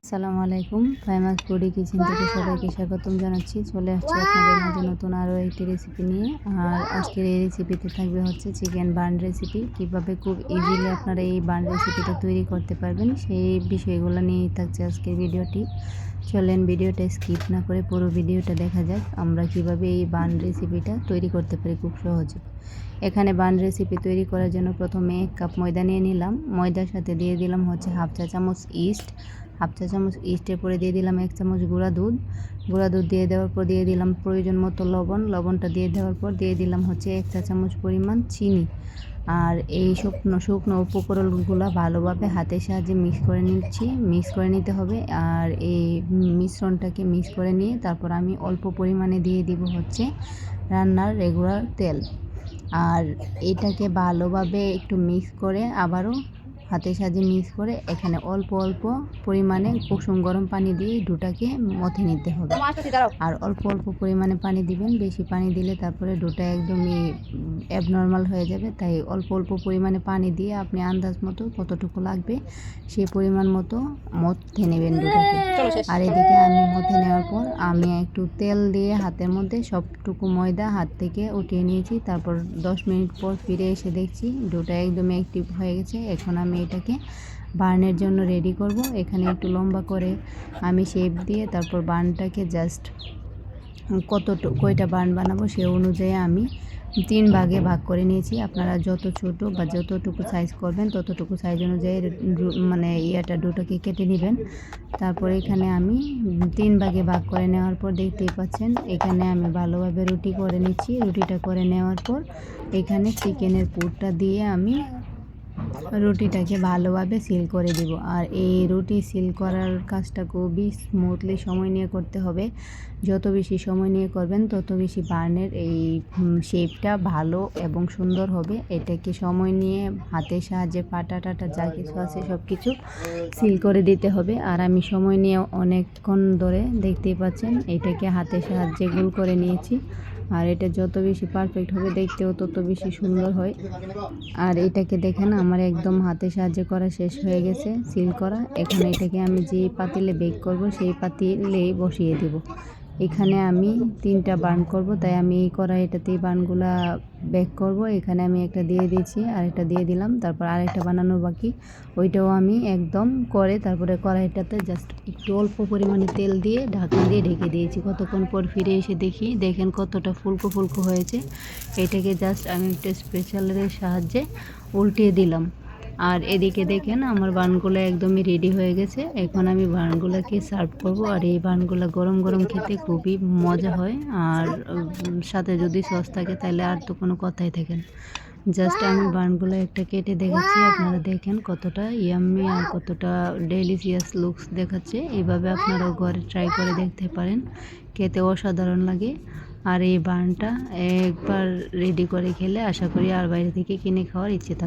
আসসালামু আলাইকুম। ফাইমাস foodie kitchen থেকে সবাইকে স্বাগতম জানাচ্ছি। চলে আসছি আপনাদের মাঝে নতুন আরও একটি রেসিপি নিয়ে। আর আজকের এই রেসিপিতে থাকবে হচ্ছে চিকেন বার্ন রেসিপি। কিভাবে খুব ইজিলি আপনারা এই বার্ন রেসিপিটা তৈরি করতে পারবেন সেই বিষয়গুলো নিয়েই থাকছে আজকের ভিডিওটি। চলেন ভিডিওটা স্কিপ না করে পুরো ভিডিওটা দেখা যাক আমরা কিভাবে এই বার্ন রেসিপিটা তৈরি করতে পারি খুব সহজে। এখানে বার্ন রেসিপি তৈরি করার জন্য প্রথমে 1 কাপ ময়দা নিয়ে নিলাম। ময়দার সাথে দিয়ে দিলাম হচ্ছে হাফ চা চামচ ইস্ট। হাফ চা চামচ ইস্টের পরে দিয়ে দিলাম 1 চামচ গুঁড়া দুধ দিয়ে দেওয়ার পর দিয়ে দিলাম প্রয়োজন মতো লবণটা দিয়ে দেওয়ার পর দিয়ে দিলাম হচ্ছে 1 চা চামচ পরিমাণ চিনি। আর এই শুকনো উপকরণগুলো ভালোভাবে হাতের সাহায্যে মিক্স করে নিতে হবে। আর এই মিশ্রণটাকে মিক্স করে নিয়ে তারপর আমি অল্প পরিমাণে দিয়ে দিব হচ্ছে রান্নার রেগুলার তেল। আর এটাকে ভালোভাবে একটু মিক্স করে আবারও হাতের সাহায্যে মিক্স করে এখানে অল্প পরিমাণে কুসুম গরম পানি দিয়ে ডোটাকে মথে নিতে হবে। আর অল্প পরিমাণে পানি দিবেন, বেশি পানি দিলে তারপরে ডোটা একদমই অ্যাবনর্মাল হয়ে যাবে। তাই অল্প পরিমাণে পানি দিয়ে আপনি আন্দাজ মতো কতটুকু লাগবে সেই পরিমাণ মতো মথে নেবেন ডোটাকে। আর এদিকে আমি মথে নেওয়ার পর আমি একটু তেল দিয়ে হাতের মধ্যে সবটুকু ময়দা হাত থেকে উঠিয়ে নিয়েছি। তারপর 10 মিনিট পর ফিরে এসে দেখছি ডোটা একদমই অ্যাক্টিভ হয়ে গেছে। এখন আমি এটাকে বার্নের জন্য রেডি করব। এখানে একটু লম্বা করে আমি শেপ দিয়ে তারপর বার্নটাকে জাস্ট কয়টা বার্ন বানাবো সে অনুযায়ী আমি 3 ভাগে ভাগ করে নিয়েছি। আপনারা যত ছোট বা যতটুকু সাইজ করবেন ততটুকু সাইজ অনুযায়ী মানে ডোটাকে কেটে নেবেন। তারপর এখানে আমি 3 ভাগে ভাগ করে নেওয়ার পর দেখতেই পাচ্ছেন এখানে আমি ভালোভাবে রুটি করে নিচ্ছি। রুটিটা করে নেওয়ার পর এখানে চিকেনের পুরটা দিয়ে আমি রুটিটাকে ভালোভাবে সিল করে দিব। আর এই রুটি সিল করার কাজটা খুবই স্মুথলি সময় নিয়ে করতে হবে। যত বেশি সময় নিয়ে করবেন তত বেশি বার্নের এই শেপটা ভালো এবং সুন্দর হবে। এটাকে সময় নিয়ে হাতের সাহায্যে পাটা যা কিছু আছে সব কিছু সিল করে দিতে হবে। আর আমি সময় নিয়ে অনেকক্ষণ ধরে দেখতেই পাচ্ছেন এটাকে হাতের সাহায্যে গোল করে নিয়েছি। আর এটা যত বেশি পারফেক্ট হবে দেখতেও তত বেশি সুন্দর হয়। আর এটাকে দেখেন আমার একদম হাতের সাহায্যে করা শেষ হয়ে গেছে সিল করা। এখন এটাকে আমি যে পাতিলে বেক করব সেই পাতিলেই বসিয়ে দেব। এখানে আমি 3টা বার্ন করব, তাই আমি এই কড়াইটাতেই বার্নগুলা বেক করব। এখানে আমি একটা দিয়ে দিয়েছি, আরেকটা দিয়ে দিলাম, তারপর আরেকটা বানানো বাকি। ওইটাও আমি একদম করে তারপরে কড়াইটাতে জাস্ট একটু অল্প পরিমাণে তেল দিয়ে ঢাকনা দিয়ে ঢেকে দিয়েছি। কতক্ষণ পর ফিরে এসে দেখি দেখেন কতটা ফুলকো হয়েছে। এটাকে জাস্ট আমি একটা স্পেশালের সাহায্যে উল্টিয়ে দিলাম। আর এদিকে দেখেন আমার বানগুলো একদমই রেডি হয়ে গেছে। এখন আমি বানগুলোকে সার্ভ করব। আর এই বানগুলো গরম খেতে খুবই মজা হয়। আর সাথে যদি সস থাকে তাহলে আর তো কোনো কথাই থাকে না। জাস্ট আমি বানগুলো একটা কেটে দেখাচ্ছি, আপনারা দেখেন কতটা ইয়াম্মি আর কতটা ডেলিশিয়াস লুকস দেখাচ্ছে। এইভাবে আপনারাও ঘরে ট্রাই করে দেখতে পারেন, খেতে অসাধারণ লাগে। আর এই বানটা একবার রেডি করে খেলে আশা করি আর বাইরে থেকে কিনে খাওয়ার ইচ্ছে থাকবে।